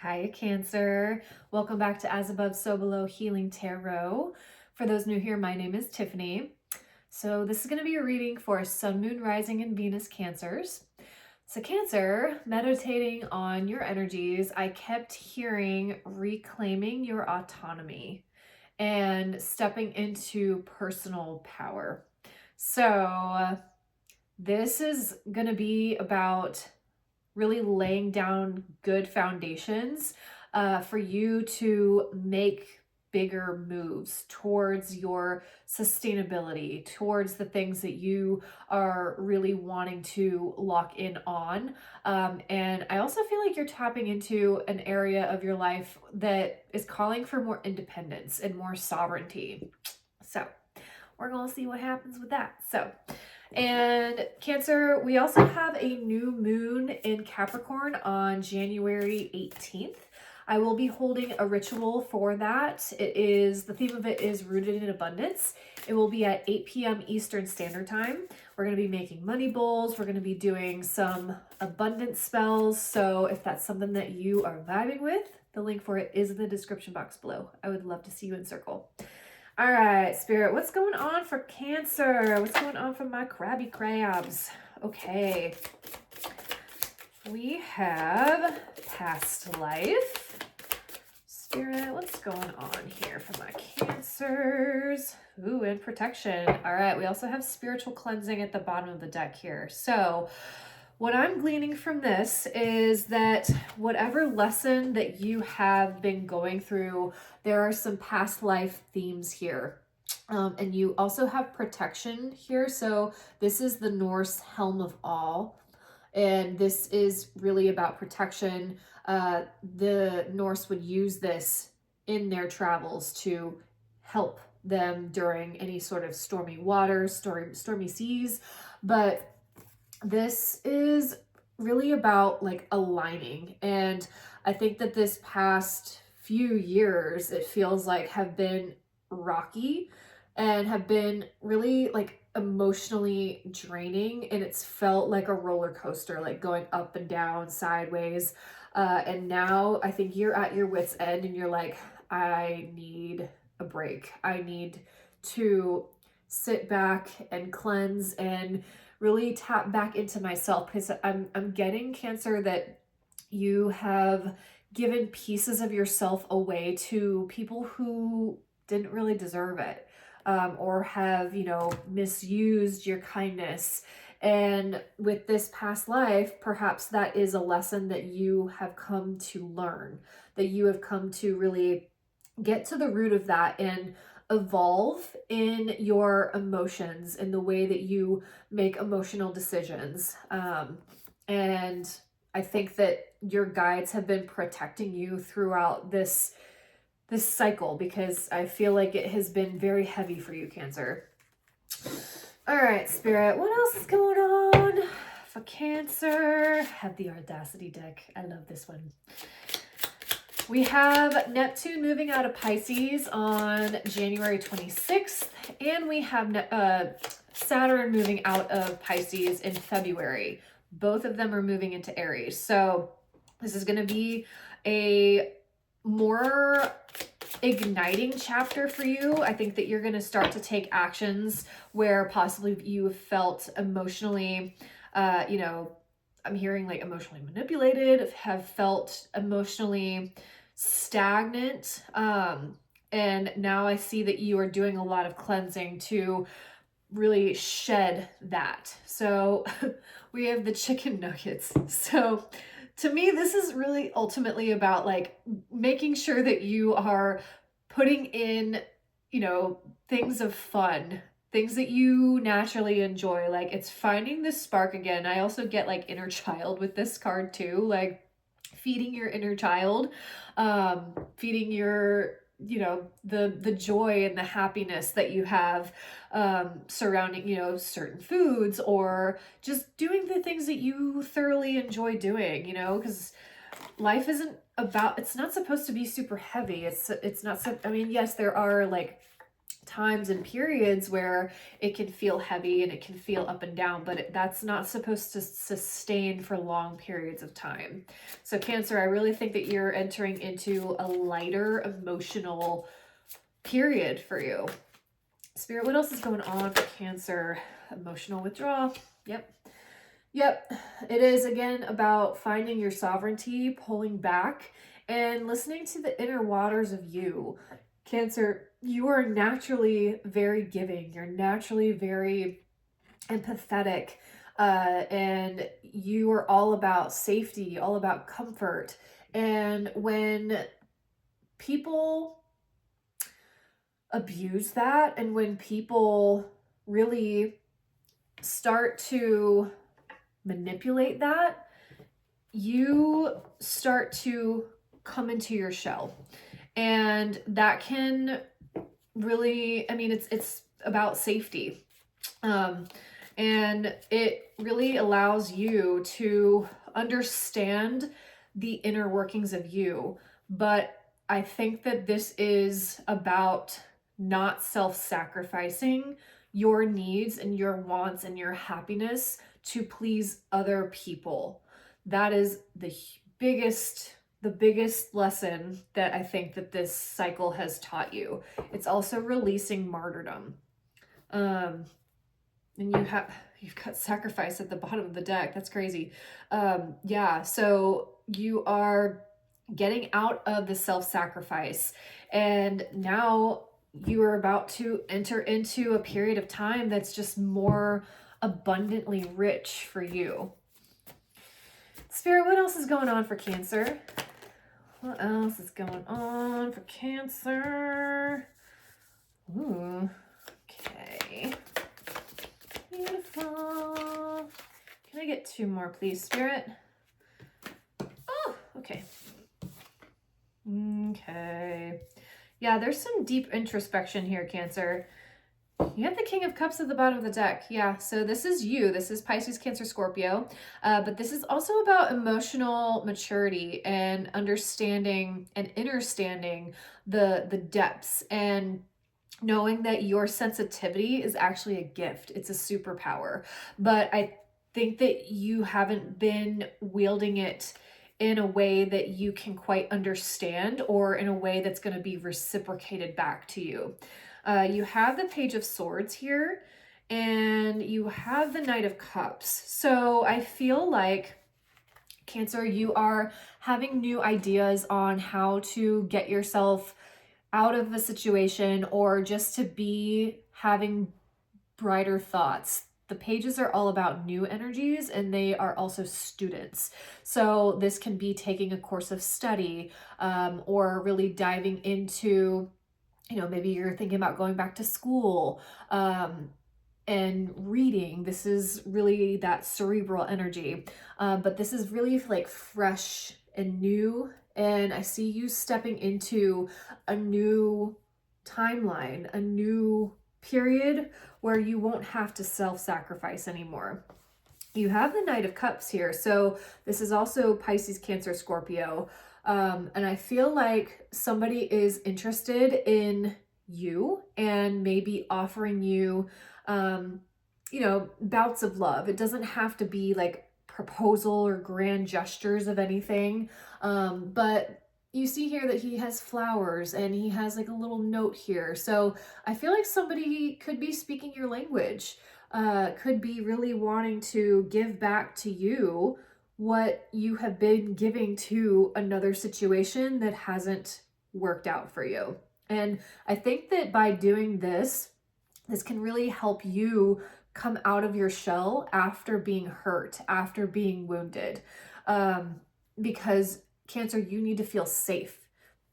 Hi, Cancer. Welcome back to As Above, So Below Healing Tarot. For those new here, my name is Tiffany. So this is going to be a reading for Sun, Moon, Rising, and Venus Cancers. So Cancer, meditating on your energies, I kept hearing reclaiming your autonomy and stepping into personal power. So this is going to be about really laying down good foundations for you to make bigger moves towards your sustainability, towards the things that you are really wanting to lock in on. And I also feel like you're tapping into an area of your life that is calling for more independence and more sovereignty. So we're going to see what happens with that. And Cancer, we also have a new moon in Capricorn on January 18th. I will be holding a ritual for that. The theme of it is rooted in abundance. It will be at 8 p.m. Eastern Standard Time. We're going to be making money bowls. We're going to be doing some abundance spells. So if that's something that you are vibing with, the link for it is in the description box below. I would love to see you in circle. All right, Spirit, what's going on for Cancer? What's going on for my crabby crabs? Okay. We have past life. Spirit, what's going on here for my Cancers? Ooh, and protection. All right, we also have spiritual cleansing at the bottom of the deck here. So what I'm gleaning from this is that whatever lesson that you have been going through, there are some past life themes here. And you also have protection here. So this is the Norse Helm of All. And this is really about protection. The Norse would use this in their travels to help them during any sort of stormy waters, stormy seas. But this is really about like aligning. And I think that this past few years, it feels like have been rocky and have been really like emotionally draining. And it's felt like a roller coaster, like going up and down, sideways. And now I think you're at your wit's end and you're like, I need a break. I need to sit back and cleanse and really tap back into myself, because I'm getting, Cancer, that you have given pieces of yourself away to people who didn't really deserve it, or have, misused your kindness. And with this past life, perhaps that is a lesson that you have come to learn, that you have come to really get to the root of that and evolve in your emotions and the way that you make emotional decisions. And I think that your guides have been protecting you throughout this cycle, because I feel like it has been very heavy for you, Cancer. All right, Spirit, what else is going on for Cancer? Have the Audacity deck. I love this one. We have Neptune moving out of Pisces on January 26th, and we have Saturn moving out of Pisces in February. Both of them are moving into Aries. So this is going to be a more igniting chapter for you. I think that you're going to start to take actions where possibly you felt emotionally, I'm hearing like emotionally manipulated, have felt emotionally stagnant. And now I see that you are doing a lot of cleansing to really shed that. So we have the chicken nuggets. So to me, this is really ultimately about like making sure that you are putting in, things of fun, things that you naturally enjoy. Like it's finding this spark again. I also get like inner child with this card too, like feeding your inner child, feeding your, the joy and the happiness that you have surrounding, certain foods, or just doing the things that you thoroughly enjoy doing, because life isn't about, it's not supposed to be super heavy. It's not so, I mean, yes, there are like times and periods where it can feel heavy and it can feel up and down, but that's not supposed to sustain for long periods of time. So Cancer, I really think that you're entering into a lighter emotional period for you. Spirit, what else is going on for Cancer? Emotional withdrawal. Yep. It is, again, about finding your sovereignty, pulling back, and listening to the inner waters of you. Cancer, you are naturally very giving. You're naturally very empathetic, and you are all about safety, all about comfort. And when people abuse that, and when people really start to manipulate that, you start to come into your shell. And that can really, I mean, it's about safety. And it really allows you to understand the inner workings of you. But I think that this is about not self-sacrificing your needs and your wants and your happiness to please other people. That is the biggest lesson that I think that this cycle has taught you. It's also releasing martyrdom. And you've got sacrifice at the bottom of the deck. That's crazy. Yeah, so you are getting out of the self-sacrifice, and now you are about to enter into a period of time that's just more abundantly rich for you. Spirit, what else is going on for Cancer? What else is going on for Cancer? Ooh, okay. Beautiful. Can I get 2 more, please, Spirit? Oh, okay. Okay. Yeah, there's some deep introspection here, Cancer. You have the King of Cups at the bottom of the deck. Yeah, so this is you. This is Pisces, Cancer, Scorpio. But this is also about emotional maturity and understanding and understanding the depths, and knowing that your sensitivity is actually a gift. It's a superpower. But I think that you haven't been wielding it in a way that you can quite understand, or in a way that's going to be reciprocated back to you. You have the Page of Swords here, and you have the Knight of Cups. So I feel like, Cancer, you are having new ideas on how to get yourself out of the situation, or just to be having brighter thoughts. The pages are all about new energies, and they are also students. So this can be taking a course of study, or really diving into, maybe you're thinking about going back to school, and reading. This is really that cerebral energy. But this is really like fresh and new. And I see you stepping into a new timeline, a new period where you won't have to self-sacrifice anymore. You have the Knight of Cups here. So this is also Pisces, Cancer, Scorpio. And I feel like somebody is interested in you and maybe offering you, bouts of love. It doesn't have to be like proposal or grand gestures of anything. But you see here that he has flowers, and he has like a little note here. So I feel like somebody could be speaking your language, could be really wanting to give back to you what you have been giving to another situation that hasn't worked out for you. And I think that by doing this can really help you come out of your shell after being hurt, after being wounded. Because Cancer, you need to feel safe.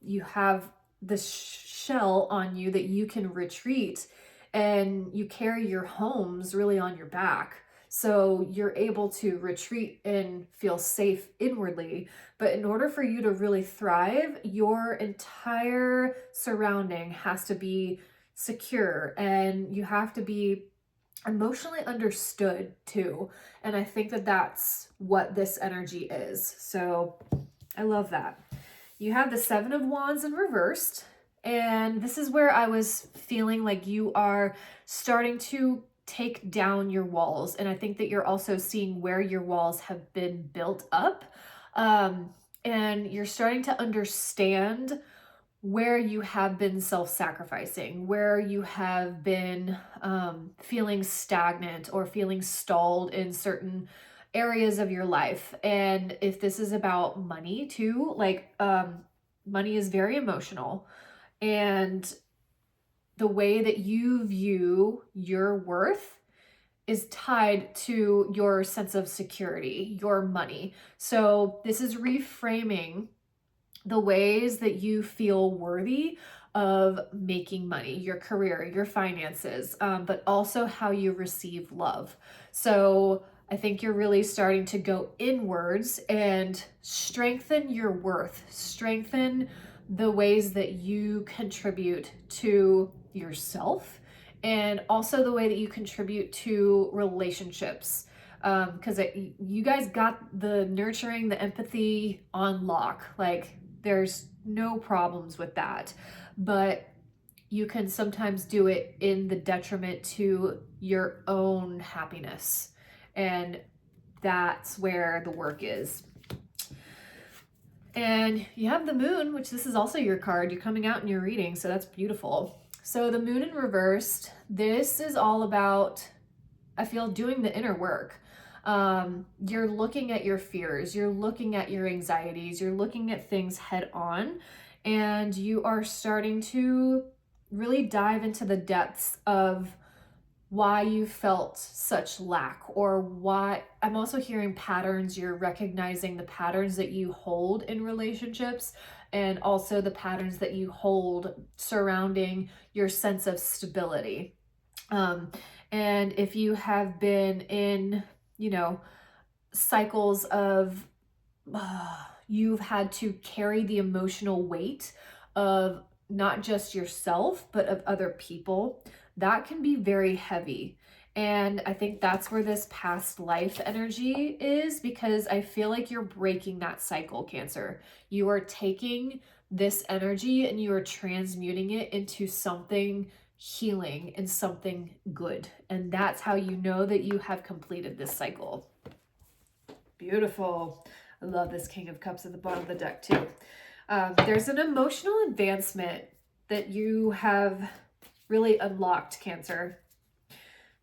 You have this shell on you that you can retreat, and you carry your homes really on your back. So you're able to retreat and feel safe inwardly. But in order for you to really thrive, your entire surrounding has to be secure, and you have to be emotionally understood too. And I think that that's what this energy is. So I love that. You have the Seven of Wands in reversed, And this is where I was feeling like you are starting to take down your walls. And I think that you're also seeing where your walls have been built up. And you're starting to understand where you have been self-sacrificing, where you have been feeling stagnant or feeling stalled in certain areas of your life. And if this is about money too, like money is very emotional, and the way that you view your worth is tied to your sense of security, your money. So this is reframing the ways that you feel worthy of making money, your career, your finances, but also how you receive love. So I think you're really starting to go inwards and strengthen your worth, strengthen the ways that you contribute to yourself, and also the way that you contribute to relationships. Because you guys got the nurturing, the empathy on lock. Like, there's no problems with that. But you can sometimes do it in the detriment to your own happiness. And that's where the work is. And you have the moon, which this is also your card. You're coming out in your reading, so that's beautiful. So the moon in reversed, this is all about, I feel, doing the inner work. You're looking at your fears, you're looking at your anxieties, you're looking at things head on, and you are starting to really dive into the depths of why you felt such lack, or why. I'm also hearing patterns. You're recognizing the patterns that you hold in relationships, and also the patterns that you hold surrounding your sense of stability. And if you have been in, cycles of you've had to carry the emotional weight of not just yourself, but of other people, that can be very heavy. And I think that's where this past life energy is, because I feel like you're breaking that cycle, Cancer. You are taking this energy and you are transmuting it into something healing and something good. And that's how you know that you have completed this cycle. Beautiful. I love this King of Cups at the bottom of the deck too. There's an emotional advancement that you have really unlocked, Cancer.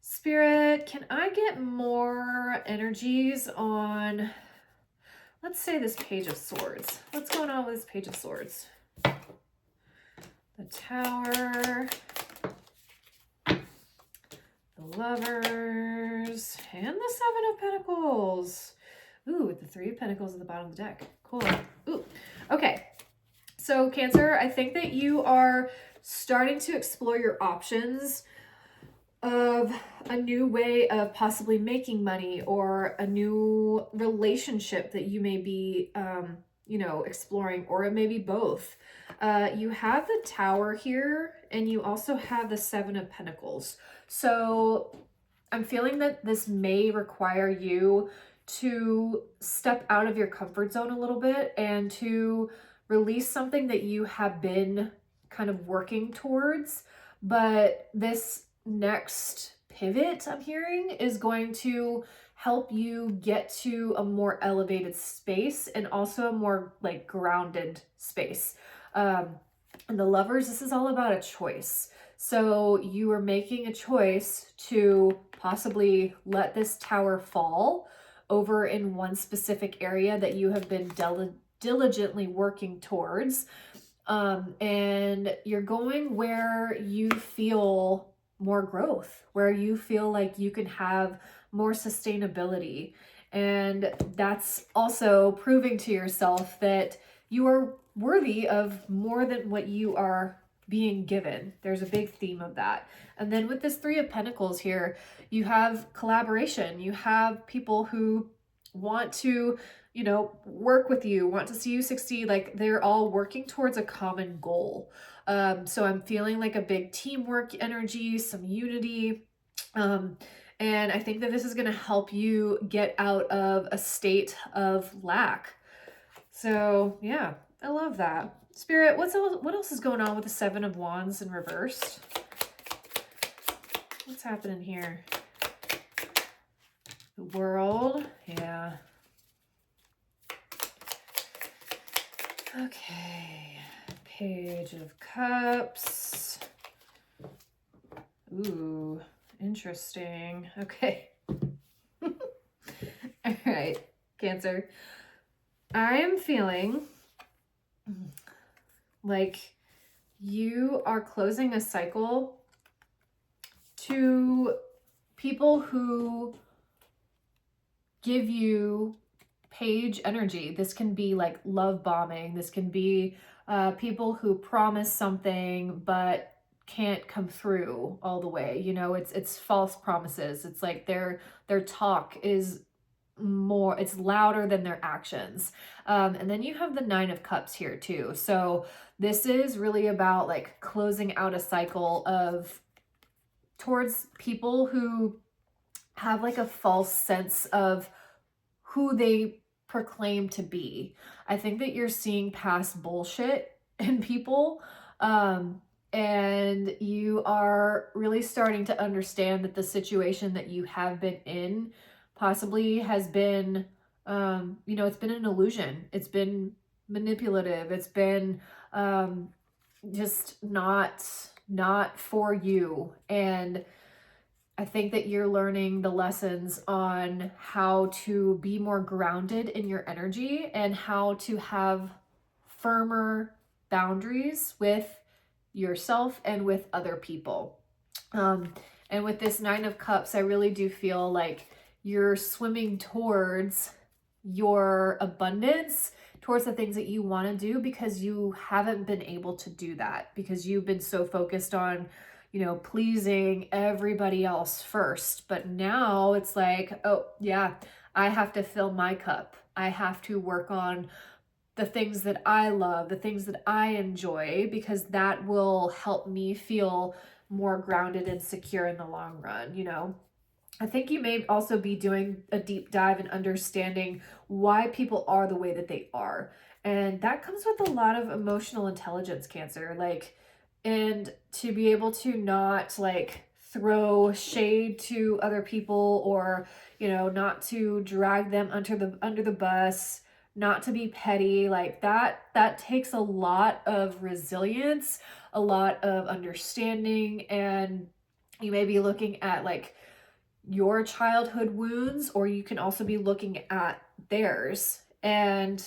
Spirit, can I get more energies on, let's say, this Page of Swords? What's going on with this Page of Swords? The Tower, the Lovers, and the Seven of Pentacles. Ooh, with the Three of Pentacles at the bottom of the deck. Cool. Ooh, okay. So Cancer, I think that you are starting to explore your options of a new way of possibly making money, or a new relationship that you may be, exploring, or it may be both. You have the Tower here, and you also have the Seven of Pentacles. So I'm feeling that this may require you to step out of your comfort zone a little bit and to release something that you have been kind of working towards. But this next pivot, I'm hearing, is going to help you get to a more elevated space, and also a more like grounded space. And the Lovers, this is all about a choice. So you are making a choice to possibly let this tower fall over in one specific area that you have been diligently working towards. And you're going where you feel more growth, where you feel like you can have more sustainability. And that's also proving to yourself that you are worthy of more than what you are being given. There's a big theme of that. And then with this Three of Pentacles here, you have collaboration. You have people who want to, work with you, want to see you succeed. Like, they're all working towards a common goal. So I'm feeling like a big teamwork energy, some unity. And I think that this is going to help you get out of a state of lack. So yeah, I love that. Spirit, what else is going on with the Seven of Wands in reverse? What's happening here? The World, yeah. Okay, Page of Cups. Ooh, interesting. Okay. All right, Cancer. I am feeling like you are closing a cycle to people who give you page energy. This can be like love bombing. This can be people who promise something but can't come through all the way. You know, it's false promises. It's like their talk is more, it's louder than their actions. And then you have the Nine of Cups here too. So this is really about like closing out a cycle of towards people who have like a false sense of who they proclaim to be. I think that you're seeing past bullshit in people, and you are really starting to understand that the situation that you have been in possibly has been, you know, it's been an illusion. It's been manipulative. It's been just not for you. And I think that you're learning the lessons on how to be more grounded in your energy and how to have firmer boundaries with yourself and with other people. And with this Nine of Cups, I really do feel like you're swimming towards your abundance, towards the things that you want to do, because you haven't been able to do that because you've been so focused on, you know, pleasing everybody else first. But now it's like, oh yeah, I have to fill my cup. I have to work on the things that I love, the things that I enjoy, because that will help me feel more grounded and secure in the long run, you know? I think you may also be doing a deep dive and understanding why people are the way that they are. And that comes with a lot of emotional intelligence, Cancer. Like, and to be able to not like throw shade to other people, or, you know, not to drag them under the bus, not to be petty, like that takes a lot of resilience, a lot of understanding. And you may be looking at like your childhood wounds, or you can also be looking at theirs. And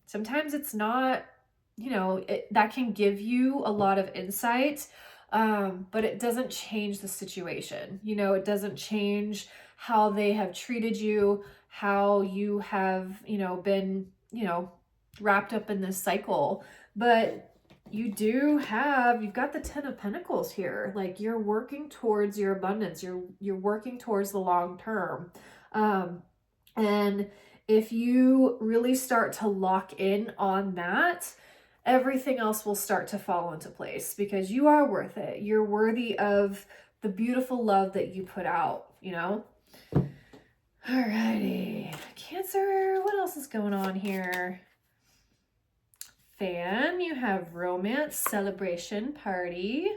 sometimes it's not, you know, that can give you a lot of insight, but it doesn't change the situation. You know, it doesn't change how they have treated you, how you have, you know, been, you know, wrapped up in this cycle. But you've got the Ten of Pentacles here. Like, you're working towards your abundance. You're working towards the long term. And if you really start to lock in on that, everything else will start to fall into place, because you are worth it. You're worthy of the beautiful love that you put out, you know? Alrighty. Cancer, what else is going on here? Fan, you have romance, celebration, party.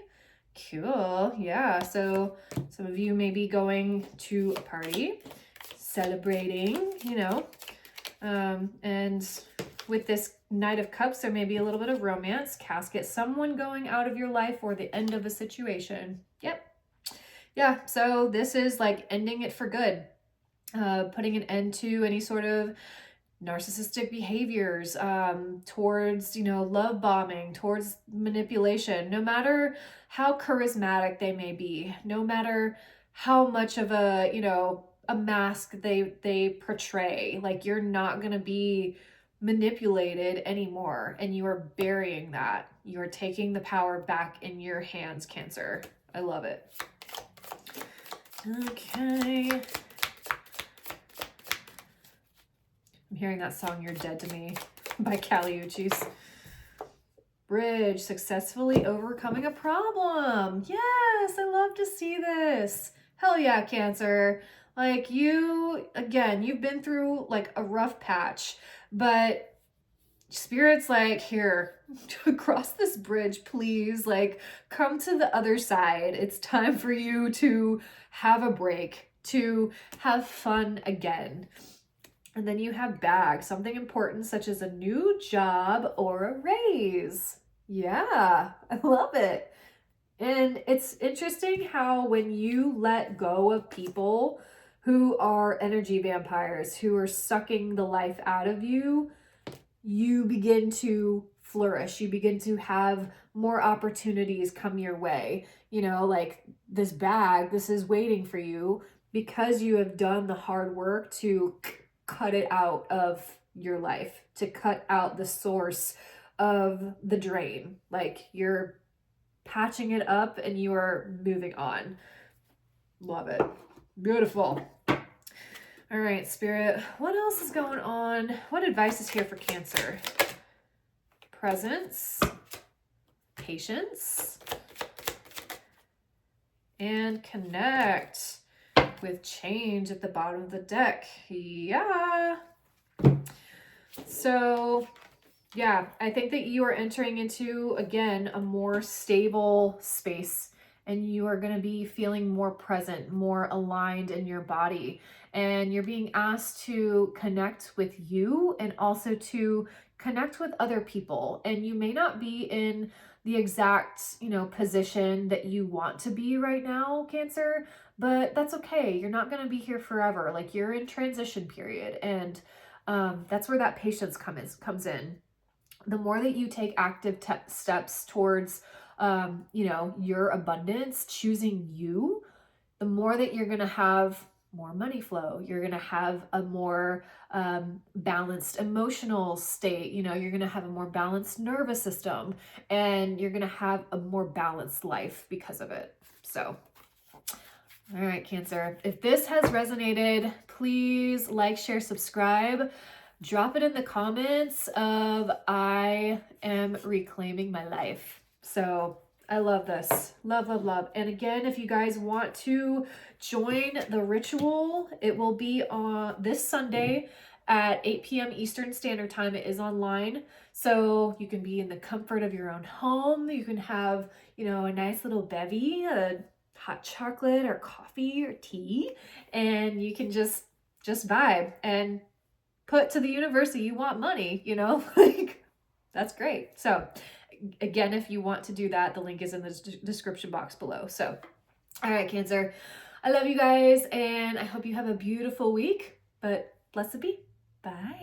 Cool. Yeah. So some of you may be going to a party, celebrating, you know, and with this Knight of Cups, there may be a little bit of romance, casket, someone going out of your life, or the end of a situation. Yep. Yeah. So this is like ending it for good, putting an end to any sort of narcissistic behaviors, towards, you know, love bombing, towards manipulation, no matter how charismatic they may be, no matter how much of a, you know, a mask they portray. Like, you're not going to be manipulated anymore, and you are burying that. You are taking the power back in your hands, Cancer. I love it. Okay. I'm hearing that song, You're Dead to Me, by Kali Uchis. Bridge, successfully overcoming a problem. Yes, I love to see this. Hell yeah, Cancer. Like, you, again, you've been through like a rough patch, but Spirit's like, here, cross this bridge, please. Like, come to the other side. It's time for you to have a break, to have fun again. And then you have bag, something important such as a new job or a raise. Yeah, I love it. And it's interesting how when you let go of people who are energy vampires, who are sucking the life out of you, you begin to flourish. You begin to have more opportunities come your way. You know, like this bag, this is waiting for you because you have done the hard work to cut it out of your life, to cut out the source of the drain. Like you're patching it up and you are moving on. Love it. Beautiful. All right, Spirit, what else is going on? What advice is here for Cancer? Presence, patience, and connect with change at the bottom of the deck. Yeah. So, yeah, I think that you are entering into, again, a more stable space, and you are going to be feeling more present, more aligned in your body. And you're being asked to connect with you and also to connect with other people. And you may not be in the exact, position that you want to be right now, Cancer, but that's okay. You're not going to be here forever. Like you're in transition period. And that's where that patience comes in. The more that you take active steps towards, your abundance, choosing you, the more that you're going to have more money flow. You're going to have a more balanced emotional state. You're going to have a more balanced nervous system, and you're going to have a more balanced life because of it. So, all right, Cancer, if this has resonated, please like, share, subscribe. Drop it in the comments of I am reclaiming my life. So I love this. Love, love, love. And again, if you guys want to join the ritual, it will be on this Sunday at 8 p.m. Eastern Standard Time. It is online. So you can be in the comfort of your own home. You can have, a nice little bevy, a hot chocolate or coffee or tea, and you can just vibe and put to the universe that you want money, like that's great. So again, if you want to do that, the link is in the description box below. So, all right, Cancer, I love you guys and I hope you have a beautiful week, but blessed be. Bye.